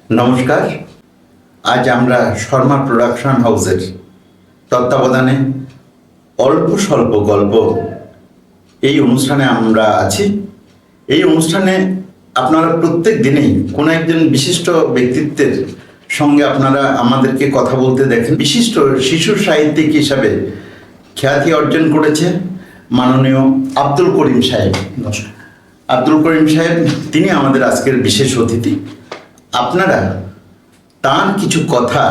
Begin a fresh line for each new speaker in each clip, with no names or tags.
নমস্কার। আজ আমরা শর্মা প্রোডাকশন হাউসের তত্ত্বাবধানে অল্প স্বল্প গল্প এই অনুষ্ঠানে আমরা আছি। এই অনুষ্ঠানে আপনারা প্রত্যেক দিনেই কোনো একজন বিশিষ্ট ব্যক্তিত্বের সঙ্গে আপনারা আমাদেরকে কথা বলতে দেখেন। বিশিষ্ট শিশু সাহিত্যিক হিসাবে খ্যাতি অর্জন করেছে মাননীয় আব্দুল করিম সাহেব। আব্দুল করিম সাহেব তিনি আমাদের আজকের বিশেষ অতিথি। আপনারা তার কিছু কথা,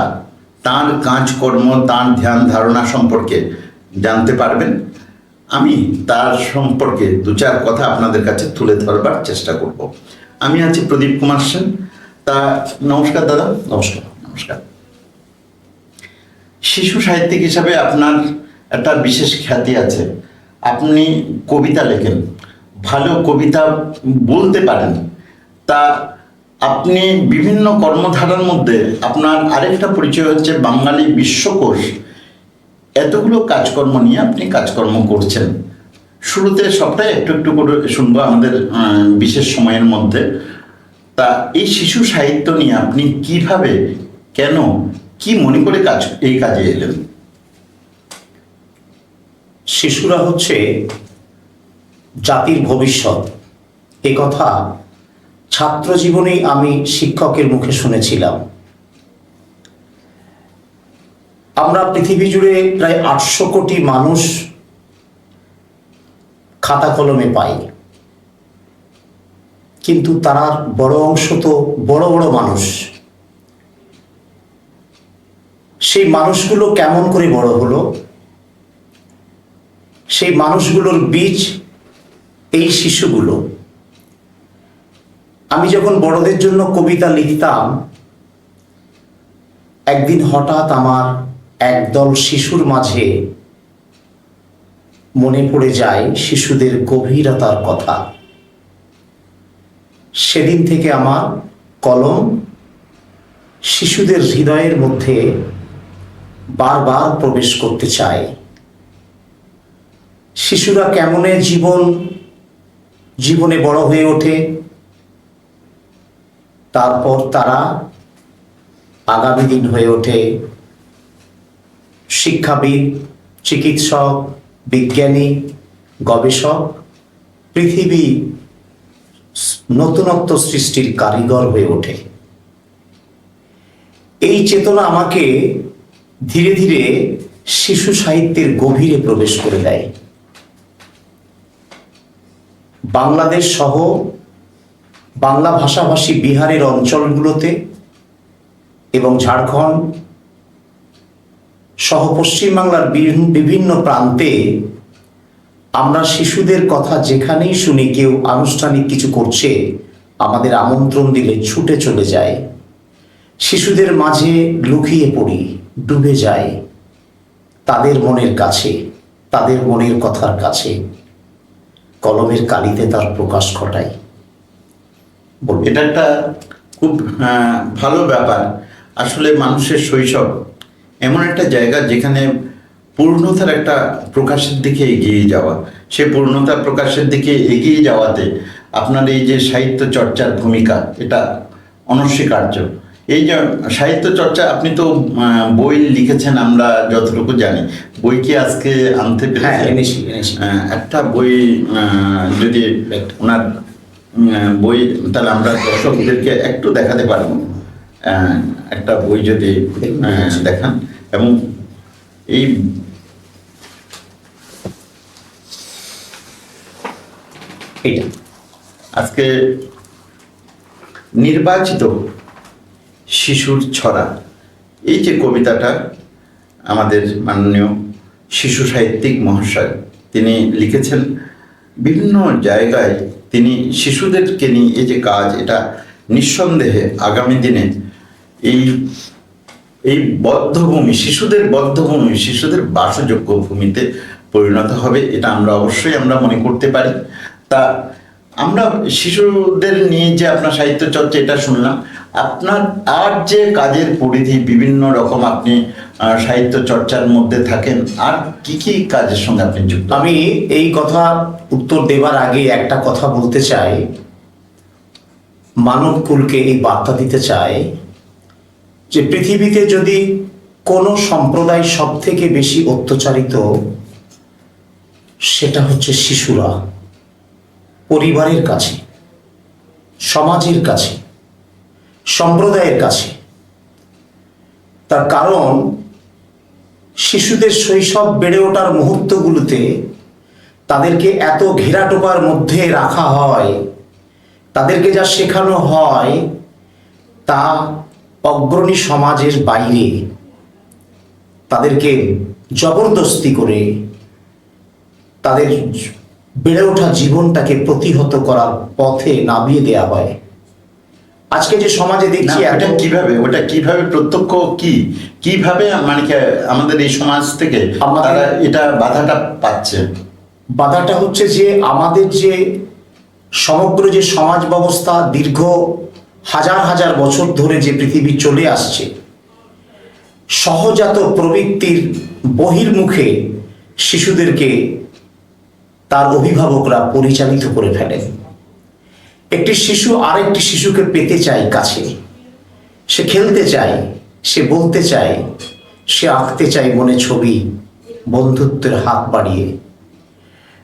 তার কাজকর্ম, তার ধ্যান ধারণা সম্পর্কে জানতে পারবেন। আমি তার সম্পর্কে দু চার কথা আপনাদের কাছে তুলে ধরবার চেষ্টা করব। আমি আছি প্রদীপ কুমার সেন। তা নমস্কার দাদা।
নমস্কার।
নমস্কার। শিশু সাহিত্যিক হিসাবে আপনার একটা বিশেষ খ্যাতি আছে। আপনি কবিতা লেখেন, ভালো কবিতা বলতে পারেন। তা আপনি বিভিন্ন কর্মধারার মধ্যে আপনার আরেকটা পরিচয় হচ্ছে বাঙালি বিশ্বকোষ। এতগুলো কাজকর্ম নিয়ে আপনি কাজকর্ম করছেন। শুরুতে সবটাই একটু একটু করে শুনবো আমাদের বিশেষ সময়ের মধ্যে। তা এই শিশু সাহিত্য নিয়ে আপনি কিভাবে, কেন, কি মনে করে এই কাজে এলেন?
শিশুরা হচ্ছে জাতির ভবিষ্যৎ, এ কথা ছাত্র জীবনেই আমি শিক্ষকের মুখে শুনেছিলাম। আমরা পৃথিবী জুড়ে প্রায় 800 কোটি মানুষ খাতা কলমে পাই, কিন্তু তার বড় অংশ তো বড় বড় মানুষ। সেই মানুষগুলো কেমন করে বড় হলো? সেই মানুষগুলোর বীজ এই শিশুগুলো। আমি যখন বড়দের জন্য কবিতা লিখতাম, একদিন হঠাৎ আমার একদল শিশুর মাঝে মনে পড়ে যায় শিশুদের গভীরতার কথা। সেদিন থেকে আমার কলম শিশুদের হৃদয়ের মধ্যে বারবার প্রবেশ করতে চায়। শিশুরা কেমনে জীবনে বড় হয়ে ওঠে, তারপর তারা আগামী দিন হয়ে ওঠে শিক্ষাবিদ, চিকিৎসক, বিজ্ঞানী, গবেষক, পৃথিবী নতুনত্ব সৃষ্টির কারিগর হয়ে ওঠে। এই চেতনা আমাকে ধীরে ধীরে শিশু সাহিত্যের গভীরে প্রবেশ করে দেয়। বাংলাদেশ সহ বাংলা ভাষাভাষী বিহারের অঞ্চলগুলোতে এবং ঝাড়খণ্ড সহ পশ্চিমবাংলার বিভিন্ন প্রান্তে আমরা শিশুদের কথা যেখানেই শুনি কেউ আনুষ্ঠানিক কিছু করছে, আমাদের আমন্ত্রণ দিলে ছুটে চলে যায়। শিশুদের মাঝে লুকিয়ে পড়ি, ডুবে যায় তাদের মনের কাছে, তাদের মনের কথার কাছে। কলমের কালিতে তার প্রকাশ ঘটায়।
এটা একটা খুব ভালো ব্যাপার। আসলে মানুষের শৈশব এমন একটা জায়গা যেখানে পূর্ণতার একটা প্রকাশের দিকে এগিয়ে যাওয়া। সে পূর্ণতা প্রকাশের দিকে এগিয়ে যাওয়াতে আপনার এই যে সাহিত্য চর্চার ভূমিকা, এটা অনস্বীকার্য। এই যে সাহিত্য চর্চা, আপনি তো বই লিখেছেন আমরা যতটুকু জানি। বই কি আজকে আনতে
এনেছি।
একটা বই যদি ওনার বই, তাহলে আমরা দর্শকদেরকে একটু দেখাতে পারবো। একটা বই যদি দেখান। এবং এই আজকে নির্বাচিত শিশুর ছড়া, এই যে কবিতাটা আমাদের মাননীয় শিশু সাহিত্যিক মহাশয় তিনি লিখেছেন। বিভিন্ন জায়গায় তিনি শিশুদেরকে নিয়ে এই যে কাজ, এটা নিঃসন্দেহে আগামী দিনে এই বদ্ধভূমি, শিশুদের বদ্ধভূমি, শিশুদের বাসযোগ্য ভূমিতে পরিণত হবে। এটা অবশ্যই আমরা মনে করতে পারি। তা আমরা শিশুদের নিয়ে যে আপনার সাহিত্য চর্চা, এটা শুনলাম। আপনার আর যে কাজের পরিধি বিভিন্ন রকম, আপনি সাহিত্য চর্চার মধ্যে থাকেন, আর কি কি কাজের সঙ্গে আপনি যুক্ত?
আমি এই কথা উত্তর দেবার আগে একটা কথা বলতে চাই, মানবকুলকে এই বার্তা দিতে চাই যে পৃথিবীতে যদি কোনো সম্প্রদায় সব থেকে বেশি অত্যাচারিত, সেটা হচ্ছে শিশুরা। পরিবারের কাছে, সমাজের কাছে, সম্প্রদায়ের কাছে। তার কারণ শিশুদের শৈশব বেড়ে ওঠার মুহূর্তগুলোতে তাদেরকে এত ঘেরাটোপার মধ্যে রাখা হয়, তাদেরকে যা শেখানো হয় তা অগ্রণী সমাজের বাইরে। তাদেরকে জবরদস্তি করে তাদের বেড়ে ওঠা জীবনটাকে প্রতিহত করার পথে নামিয়ে দেওয়া হয়। আজকে যে সমাজে দেখছি
ওটা কিভাবে প্রত্যক্ষ কিভাবে মানে আমাদের এই সমাজ থেকে তারা এটা বাধাটা পাচ্ছে?
বাধাটা হচ্ছে যে আমাদের যে সমগ্র যে সমাজ ব্যবস্থা দীর্ঘ হাজার হাজার বছর ধরে যে পৃথিবী চলে আসছে, সহজাত প্রবৃত্তির বহির্মুখে শিশুদেরকে তার অভিভাবকরা পরিচালিত করে ফেলেন। একটি শিশু আরেকটি শিশুকে পেতে চায় কাছে, সে খেলতে চায়, সে বলতে চায়, সে আঁকতে চায় মনে ছবি, বন্ধুত্বের হাত বাড়িয়ে।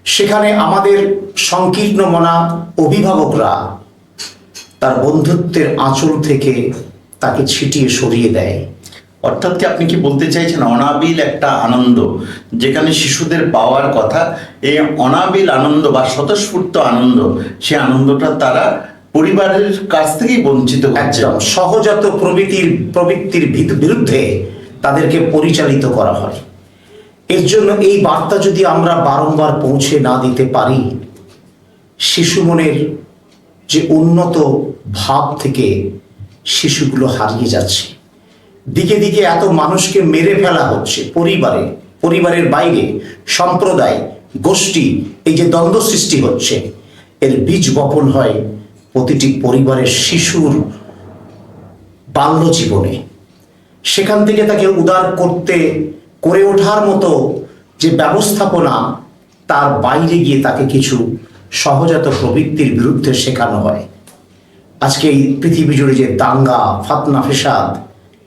সেখানে আমাদের সংকীর্ণ মনা অভিভাবকরা তার বন্ধুত্বের আঁচল থেকে তাকে ছিটিয়ে সরিয়ে দেয়।
অর্থাৎ কি আপনি কি বলতে চাইছেন অনাবিল একটা আনন্দ যেখানে শিশুদের পাওয়ার কথা, এই অনাবিল আনন্দ বা স্বতঃস্ফূর্ত আনন্দ, সে আনন্দটা তারা পরিবারের কাছ থেকেই বঞ্চিত হচ্ছে?
সহজাত প্রবৃত্তির বিরুদ্ধে তাদেরকে পরিচালিত করা হয়। এর জন্য এই বার্তা যদি আমরা বারংবার পৌঁছে না দিতে পারি, শিশু মনের যে উন্নত ভাব থেকে শিশুগুলো হারিয়ে যাচ্ছে। দিকে দিকে এত মানুষকে মেরে ফেলা হচ্ছে, পরিবারের বাইরে, সম্প্রদায়, গোষ্ঠী, এই যে দ্বন্দ্ব সৃষ্টি হচ্ছে, এর বীজ বপন হয় প্রতিটি পরিবারের শিশুর বাল্য জীবনে। সেখান থেকে তাকে উদার করে ওঠার মতো যে ব্যবস্থাপনা, তার বাইরে গিয়ে তাকে কিছু সহজাত প্রবৃত্তির বিরুদ্ধে শেখানো হয়। আজকে এই পৃথিবী জুড়ে যে দাঙ্গা, ফাতনা, ফেসাদ,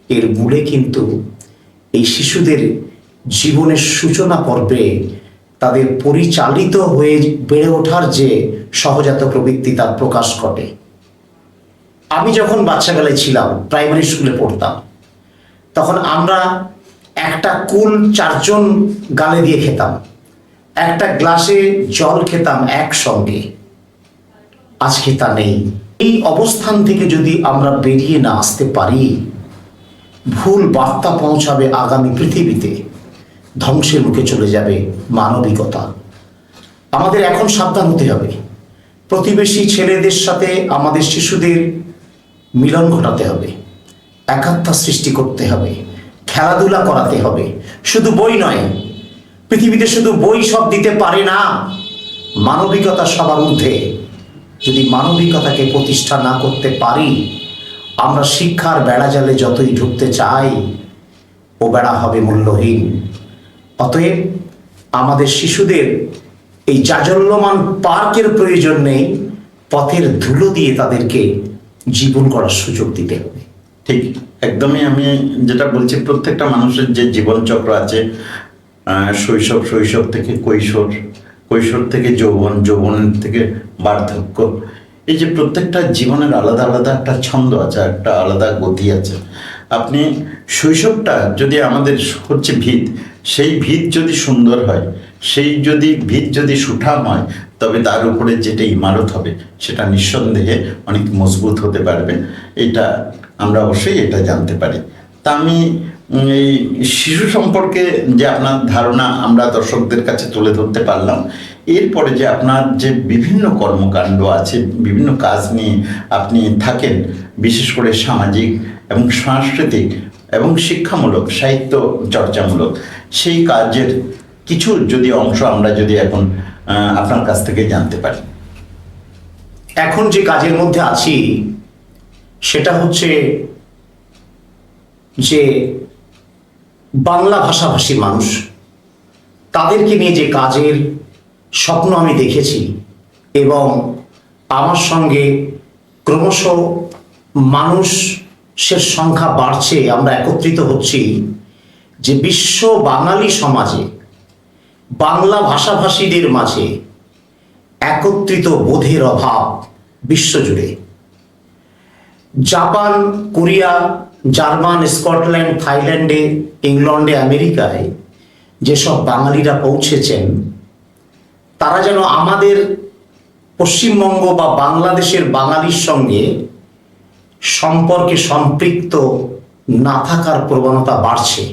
এর মূলে কিন্তু এই শিশুদের জীবনের সূচনা পর্বে তাদের পরিচালিত হয়ে বেড়ে ওঠার যে সহজাত প্রবৃত্তি, তার প্রকাশ ঘটে। আমি যখন বাচ্চাবেলায় ছিলাম, প্রাইমারি স্কুলে পড়তাম, তখন আমরা একটা কুল 4 জন গালে দিয়ে খেতাম, একটা গ্লাসে জল খেতাম একসঙ্গে। আজকে তা নেই। এই অবস্থান থেকে যদি আমরা বেরিয়ে না আসতে পারি, ভুল বার্তা পৌঁছাবে আগামী পৃথিবীতে, ধ্বংসের মুখে চলে যাবে মানবিকতা। আমাদের এখন সাবধান হতে হবে। প্রতিবেশী ছেলেদের সাথে আমাদের শিশুদের মিলন ঘটাতে হবে, একাত্মতা সৃষ্টি করতে হবে, খেলাধুলা করাতে হবে। শুধু বই নয়, পৃথিবীতে শুধু বই সব দিতে পারে না, মানবিকতা সবার ঊর্ধ্বে। যদি মানবিকতাকে প্রতিষ্ঠা না করতে পারি, আমরা শিক্ষার বেড়াজালে যতই ঢুকতে চাই, ও বেড়া হবে মূল্যহীন। অতএব আমাদের শিশুদের এই জাজল্যমান পার্কের প্রয়োজন নেই, পথের ধুলো দিয়ে তাদেরকে জীবন করার সুযোগ দিতে হবে।
ঠিক, একদমই। আমি যেটা বলছি, প্রত্যেকটা মানুষের যে জীবনচক্র আছে, শৈশব থেকে কৈশোর থেকে যৌবন, যৌবনের থেকে বার্ধক্য, এই যে প্রত্যেকটা জীবনের আলাদা আলাদা একটা ছন্দ আছে, একটা আলাদা গতি আছে। আপনি শৈশবটা যদি আমাদের হচ্ছে ভিত, সেই ভিত যদি সুন্দর হয়, সেই ভিত যদি সুঠাম হয়, তবে তার উপরে যেটা ইমারত হবে সেটা নিঃসন্দেহে অনেক মজবুত হতে পারবে। এটা আমরা অবশ্যই এটা জানতে পারি। তা আমি এই শিশু সম্পর্কে যে আপনার ধারণা আমরা দর্শকদের কাছে তুলে ধরতে পারলাম, এরপরে যে আপনার যে বিভিন্ন কর্মকাণ্ড আছে, বিভিন্ন কাজ নিয়ে আপনি থাকেন, বিশেষ করে সামাজিক এবং সাংস্কৃতিক এবং শিক্ষামূলক, সাহিত্য চর্চামূলক, সেই কাজের কিছু যদি অংশ আমরা যদি এখন আপনার কাছ থেকে জানতে পারি।
এখন যে কাজের মধ্যে আছি সেটা হচ্ছে যে বাংলা ভাষাভাষী মানুষ, তাদেরকে নিয়ে যে কাজের স্বপ্ন আমি দেখেছি, এবং আমার সঙ্গে ক্রমশ মানুষ সংখ্যা বাড়ছে, আমরা একত্রিত হচ্ছি, যে বিশ্ব বাঙালি সমাজে বাংলা ভাষাভাষীদের মাঝে একত্রিত বোধের অভাব বিশ্বজুড়ে। জাপান, কোরিয়া, জার্মান, স্কটল্যান্ড, থাইল্যান্ডে, ইংল্যান্ডে, আমেরিকায় যেসব বাঙালিরা পৌঁছেছেন, তারা যেন আমাদের পশ্চিমবঙ্গ বা বাংলাদেশের বাঙালির সঙ্গে সম্পর্কে সম্পৃক্ত না থাকার প্রবণতা বাড়ছে।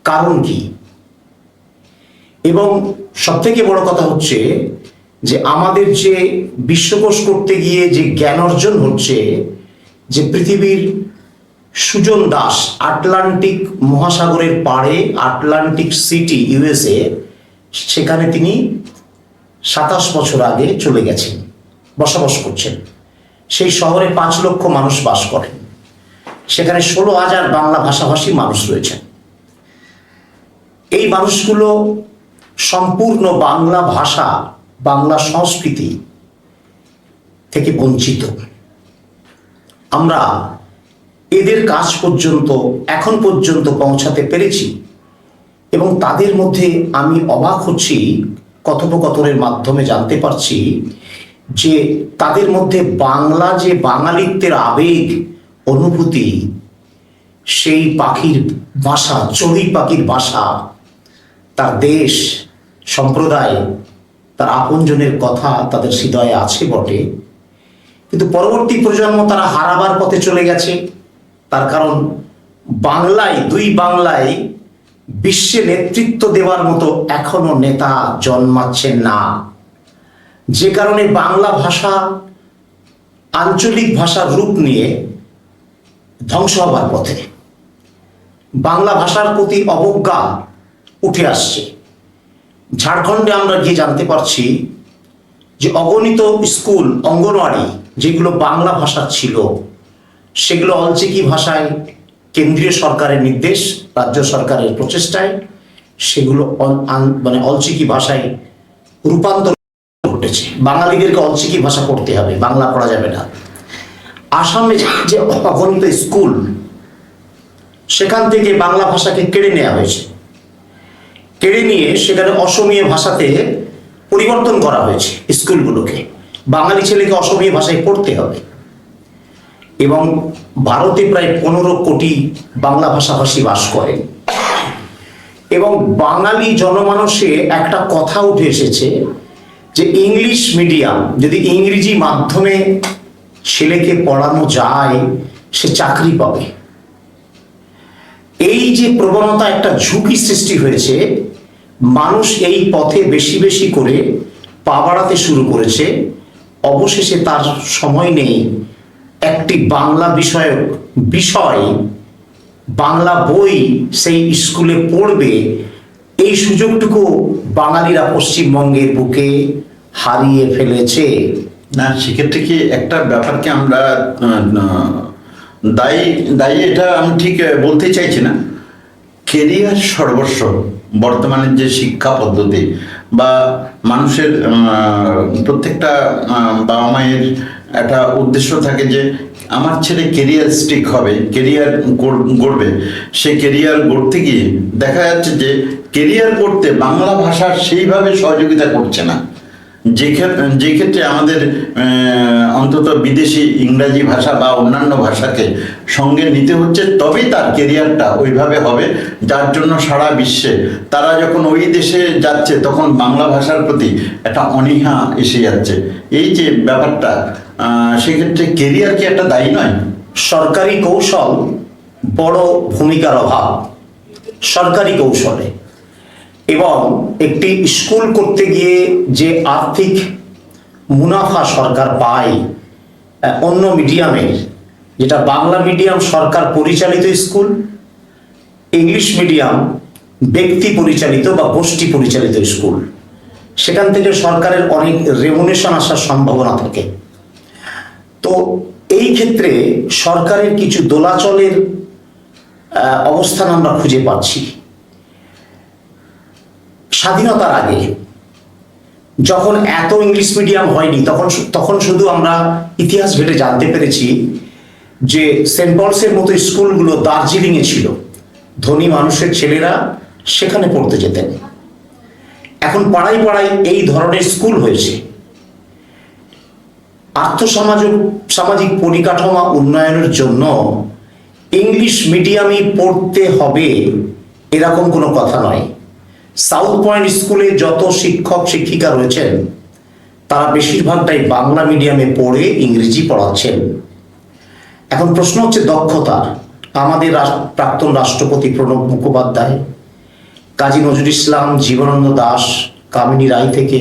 কারণ কি? এবং সবথেকে বড় কথা হচ্ছে যে আমাদের যে বিশ্বকোষ করতে গিয়ে যে জ্ঞান অর্জন হচ্ছে, যে পৃথিবীর সুজন দাস আটলান্টিক মহাসাগরের পাড়ে, আটলান্টিক সিটি ইউএসএ, সেখানে তিনি 27 বছর আগে চলে গেছেন, বসবাস করছেন। সেই শহরে 5 লক্ষ মানুষ বাস করেন, সেখানে 16,000 বাংলা ভাষাভাষী মানুষ রয়েছেন। এই মানুষগুলো সম্পূর্ণ বাংলা ভাষা, বাংলা সংস্কৃতি থেকে বঞ্চিত। আমরা এদের কাজ পর্যন্ত এখন পর্যন্ত পৌঁছাতে পেরেছি, এবং তাদের মধ্যে আমি অবাক হচ্ছি, কথোপকথনের মাধ্যমে জানতে পারছি যে তাদের মধ্যে বাংলা যে বাঙালিত্বের আবেগ, অনুভূতি, সেই পাখির ভাষা, চড়ুই পাখির ভাষা, তার দেশ, সম্প্রদায়, তার আপনজনের কথা তাদের হৃদয়ে আছে বটে, কিন্তু পরবর্তী প্রজন্ম তারা হারাবার পথে চলে গেছে। তার কারণ বাংলায়, দুই বাংলায় বিশ্বে নেতৃত্ব দেওয়ার মতো এখনো নেতা জন্মাচ্ছেন না, যে কারণে বাংলা ভাষা আঞ্চলিক ভাষার রূপ নিয়ে ধ্বংস হবার পথে। বাংলা ভাষার প্রতি অবজ্ঞা উঠে আসছে। ঝাড়খণ্ডে আমরা গিয়ে জানতে পারছি যে অগণিত স্কুল, অঙ্গনওয়াড়ি যেগুলো বাংলা ভাষার ছিল, সেগুলো অলচিকি ভাষায়, কেন্দ্রীয় সরকারের নির্দেশ, রাজ্য সরকারের প্রচেষ্টায় সেগুলো অলচিকি ভাষায় রূপান্তর ঘটেছে। বাঙালিদেরকে অলচিকি ভাষা পড়তে হবে, বাংলা পড়া যাবে না। আসামে যে অগণিত স্কুল, সেখান থেকে বাংলা ভাষাকে কেড়ে নেওয়া হয়েছে, কেড়ে নিয়ে সেখানে অসমীয়া ভাষাতে পরিবর্তন করা হয়েছে স্কুলগুলোকে। বাঙালি ছেলেকে অসমীয়া ভাষায় পড়তে হবে। এবং ভারতে প্রায় 15 কোটি বাংলা ভাষাভাষী বাস করেন, এবং বাঙালি জনমানসে একটা কথা উঠে এসেছে যে ইংলিশ মিডিয়াম, যদি ইংরেজি মাধ্যমে ছেলেকে পড়ানো যায়, সে চাকরি পাবে। এই যে প্রবণতা, একটা ঝুঁকি সৃষ্টি হয়েছে, মানুষ এই পথে বেশি বেশি করে পা বাড়াতে শুরু করেছে। অবশেষে তার সময় নেই একটি বাংলা বিষয়, বাংলা বই সেই স্কুলে পড়বে, এই সুযোগটুকু বাঙালিরা পশ্চিমবঙ্গের বুকে হারিয়ে ফেলেছে।
না, সেক্ষেত্রে কি একটা ব্যাপারকে আমরা দায়ী এটা আমি ঠিক বলতে চাইছি না। কেরিয়ার সর্বস্ব বর্তমানের যে শিক্ষা পদ্ধতি, বা মানুষের প্রত্যেকটা বাবা মায়ের একটা উদ্দেশ্য থাকে যে আমার ছেলে কেরিয়ারিস্টিক হবে, কেরিয়ার গড়বে। সে কেরিয়ার গড়তে গিয়ে দেখা যাচ্ছে যে কেরিয়ার করতে বাংলা ভাষার সেইভাবে সহযোগিতা করছে না, যে ক্ষেত্রে আমাদের অন্তত বিদেশি ইংরাজি ভাষা বা অন্যান্য ভাষাকে সঙ্গে নিতে হচ্ছে, তবেই তার কেরিয়ারটা ওইভাবে হবে, যার জন্য সারা বিশ্বে তারা যখন ওই দেশে যাচ্ছে তখন বাংলা ভাষার প্রতি একটা অনীহা এসে যাচ্ছে। এই যে ব্যাপারটা, সেক্ষেত্রে কেরিয়ার কি একটা দায়ী নয়?
সরকারি কৌশল বড় ভূমিকার অভাব সরকারি কৌশলে, এবং একটি স্কুল করতে গিয়ে যে আর্থিক মুনাফা সরকার পায় অন্য মিডিয়ামের, যেটা বাংলা মিডিয়াম সরকার পরিচালিত স্কুল, ইংলিশ মিডিয়াম ব্যক্তি পরিচালিত বা গোষ্ঠী পরিচালিত স্কুল, সেখান থেকে সরকারের অনেক রেমুনেশন আসার সম্ভাবনা থাকে। তো এই ক্ষেত্রে সরকারের কিছু দোলাচলের অবস্থান আমরা খুঁজে পাচ্ছি। স্বাধীনতার আগে যখন এত ইংলিশ মিডিয়াম হয়নি, তখন শুধু আমরা ইতিহাস ঘেটে জানতে পেরেছি যে সেন্ট পলসের মতো স্কুলগুলো দার্জিলিংয়ে ছিল, ধনী মানুষের ছেলেরা সেখানে পড়তে যেতেন। এখন পাড়ায় পাড়ায় এই ধরনের স্কুল হয়েছে। সামাজিক পরিকাঠামো উন্নয়নের জন্য ইংলিশ মিডিয়ামে পড়তে হবে এরকম কোনো কথা নয়। সাউথ পয়েন্ট স্কুলে যত শিক্ষক শিক্ষিকা রয়েছেন তারা বেশিরভাগটাই বাংলা মিডিয়ামে পড়ে ইংরেজি পড়াচ্ছেন। এখন প্রশ্ন হচ্ছে দক্ষতার। আমাদের প্রাক্তন রাষ্ট্রপতি প্রণব মুখোপাধ্যায়, কাজী নজরুল ইসলাম, জীবনানন্দ দাশ, কামিনী রায় থেকে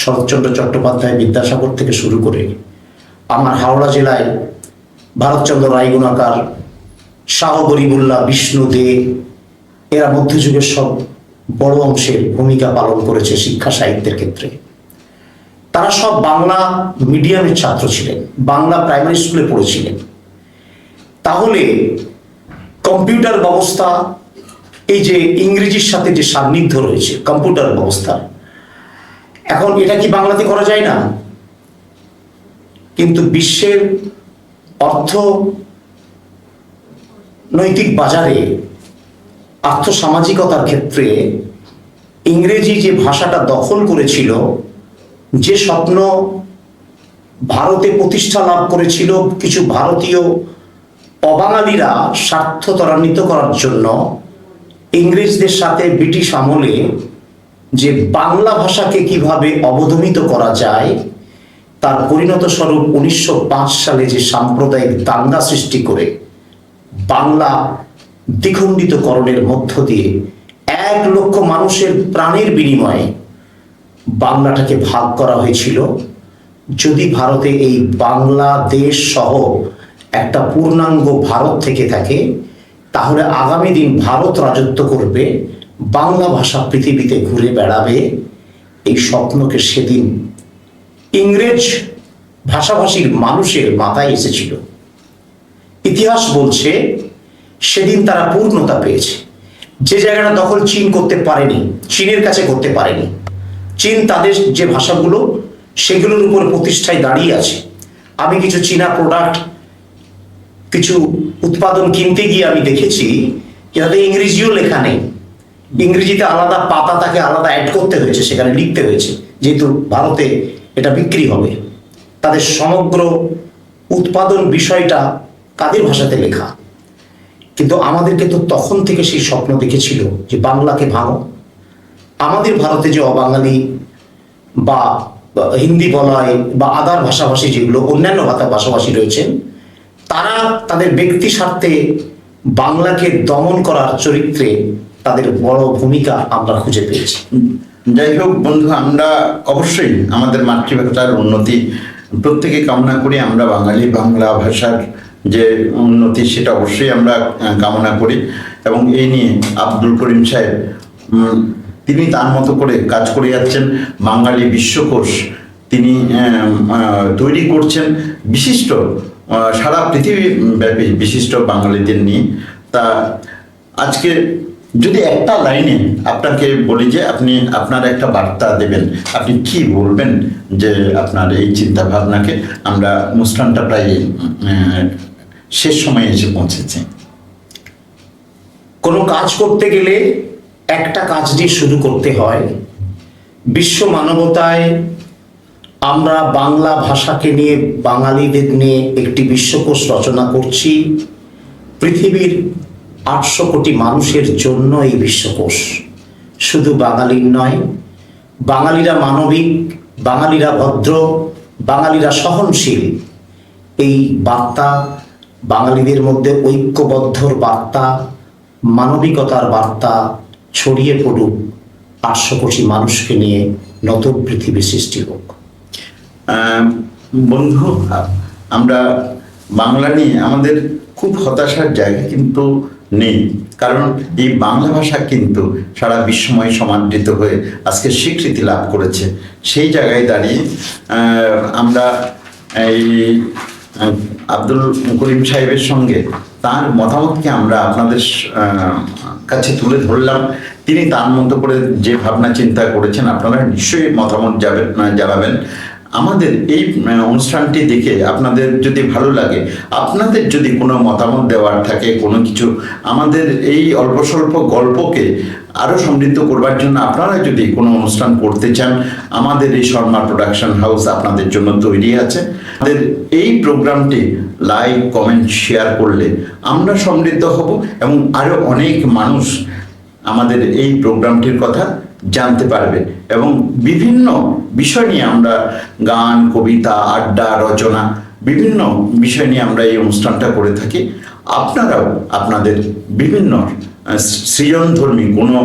শরৎচন্দ্র চট্টোপাধ্যায়, বিদ্যাসাগর থেকে শুরু করে আমার হাওড়া জেলায় ভারতচন্দ্র রায়গুণাকার, শাহ গরিবুল্লাহ, বিষ্ণু দে, এরা মধ্যযুগের সব বড় অংশের ভূমিকা পালন করেছে শিক্ষা সাহিত্যের ক্ষেত্রে। তারা সব বাংলা মিডিয়ামের ছাত্র ছিলেন, বাংলা প্রাইমারি স্কুলে পড়েছিলেন। তাহলে কম্পিউটার ব্যবস্থা, এই যে ইংরেজির সাথে যে সান্নিধ্য রয়েছে কম্পিউটার ব্যবস্থা, এখন এটা কি বাংলাতে করা যায় না? কিন্তু বিশ্বের অর্থনৈতিক বাজারে আর্থসামাজিকতার ক্ষেত্রে ইংরেজি যে ভাষাটা দখল করেছিল, যে স্বপ্ন ভারতে প্রতিষ্ঠা লাভ করেছিল কিছু ভারতীয় অবাঙালিরা স্বার্থ ত্বরান্বিত করার জন্য ইংরেজদের সাথে ব্রিটিশ আমলে, যে বাংলা ভাষাকে কিভাবে অবদমিত করা যায় তার পরিণত স্বরূপ 1905 সালে যে সাম্প্রদায়িক দাঙ্গা সৃষ্টি করে বাংলা দ্বিখণ্ডিতকরণের মধ্য দিয়ে 1 লক্ষ মানুষের প্রাণের বিনিময়ে বাংলাটাকে ভাগ করা হয়েছিল। যদি ভারতে এই বাংলাদেশ সহ একটা পূর্ণাঙ্গ ভারত থেকে থাকে, তাহলে আগামী দিন ভারত রাজত্ব করবে, বাংলা ভাষা পৃথিবীতে ঘুরে বেড়াবে। এই স্বপ্নকে সেদিন ইংরেজ ভাষাভাষীর মানুষের মাথায় এসেছিল। ইতিহাস বলছে সেদিন তারা পূর্ণতা পেয়েছে। যে জায়গাটা দখল চীন করতে পারেনি, চীনের কাছে করতে পারেনি, চীন তাদের যে ভাষাগুলো সেগুলোর উপর প্রতিষ্ঠায় দাঁড়িয়ে আছে। আমি কিছু চীনা প্রোডাক্ট, কিছু উৎপাদন কিনতে গিয়ে আমি দেখেছি যাতে ইংরেজিও লেখা নেই, ইংরেজিতে আলাদা পাতা, তাকে আলাদা অ্যাড করতে হয়েছে, সেখানে লিখতে হয়েছে, যেহেতু ভারতে এটা বিক্রি হবে। তাদের সমগ্র উৎপাদন বিষয়টা কাদের ভাষাতে লেখা। কিন্তু আমাদেরকে তো তখন থেকে সেই স্বপ্ন দেখেছিল যে বাংলাকে ভাঙো। আমাদের ভারতে যে অবাঙালি বা হিন্দি বলয় বা আদার ভাষাভাষী, যেগুলো অন্যান্য ভাষাভাষী রয়েছেন, তারা তাদের ব্যক্তি স্বার্থে বাংলাকে দমন করার চরিত্রে তাদের বড় ভূমিকা আমরা খুঁজে পেয়েছি।
যাই হোক বন্ধু, আমরা অবশ্যই আমাদের মাতৃভাষার উন্নতি প্রত্যেকে কামনা করি। আমরা বাঙালি, বাংলা ভাষার যে উন্নতি সেটা অবশ্যই আমরা কামনা করি। এবং এই নিয়ে আব্দুল করিম সাহেব তিনি তার মতো করে কাজ করে যাচ্ছেন। বাঙালি বিশ্বকোষ তিনি তৈরি করছেন, বিশিষ্ট সারা পৃথিবীব্যাপী বিশিষ্ট বাঙালিদের নিয়ে। তা আজকে যদি একটা লাইনে আপনাকে বলি যে আপনি আপনার একটা বার্তা দেবেন, আপনি কি বলবেন? যে আপনার এই চিন্তা ভাবনাকে, আমরা অনুষ্ঠানটা প্রায় শেষ সময়ে এসে পৌঁছেছি।
কোনো কাজ করতে গেলে একটা কাজ দিয়ে শুরু করতে হয়। বিশ্ব মানবতায় আমরা বাংলা ভাষাকে নিয়ে, বাঙালিদের নিয়ে একটি বিশ্বকোষ রচনা করছি। পৃথিবীর 800 কোটি মানুষের জন্য এই বিশ্বকোষ, শুধু বাঙালির নয়। বাঙালিরা মানবিক, বাঙালিরা ভদ্র, বাঙালিরা সহনশীল, এই বার্তা, বাঙালিদের মধ্যে ঐক্যবদ্ধর বার্তা, মানবিকতার বার্তা ছড়িয়ে পড়ুক, 800 কোটি মানুষকে নিয়ে নতুন পৃথিবী সৃষ্টি হোক।
বন্ধু, আমরা বাংলা নিয়ে আমাদের খুব হতাশার জায়গা কিন্তু নেই, কারণ এই বাংলা ভাষা কিন্তু সারা বিশ্বময় সমাদৃত হয়ে আজকে স্বীকৃতি লাভ করেছে। সেই জায়গায় দাঁড়িয়ে আমরা এই আব্দুল করিম সাহেবের সঙ্গে তার মতামতকে আমরা আপনাদের কাছে তুলে ধরলাম। তিনি তার মতো করে যে ভাবনা চিন্তা করেছেন, আপনারা নিশ্চয়ই মতামত জানাবেন। আমাদের এই অনুষ্ঠানটি দেখে আপনাদের যদি ভালো লাগে, আপনাদের যদি কোনো মতামত দেওয়ার থাকে, কোনো কিছু আমাদের এই অল্প স্বল্প গল্পকে আরও সমৃদ্ধ করবার জন্য আপনারা যদি কোনো অনুষ্ঠান করতে চান, আমাদের এই শর্মা প্রোডাকশন হাউস আপনাদের জন্য তৈরি আছে। আমাদের এই প্রোগ্রামটি লাইক, কমেন্ট, শেয়ার করলে আমরা সমৃদ্ধ হব এবং আরও অনেক মানুষ আমাদের এই প্রোগ্রামটির কথা জানতে পারবে এবং বিভিন্ন বিষয় নিয়ে আমরা গান, কবিতা, আড্ডা, রচনা বিভিন্ন বিষয় নিয়ে আমরা এই অনুষ্ঠানটা করে থাকি। আপনারাও আপনাদের বিভিন্ন সৃজনধর্মী কোনো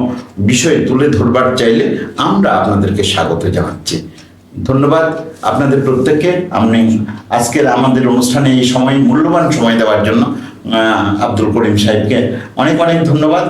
বিষয় তুলে ধরবার চাইলে আমরা আপনাদেরকে স্বাগত জানাচ্ছি। ধন্যবাদ আপনাদের প্রত্যেককে। আমি আজকের আমাদের অনুষ্ঠানে এই সময় মূল্যবান সময় দেওয়ার জন্য আব্দুল করিম সাহেবকে অনেক অনেক ধন্যবাদ।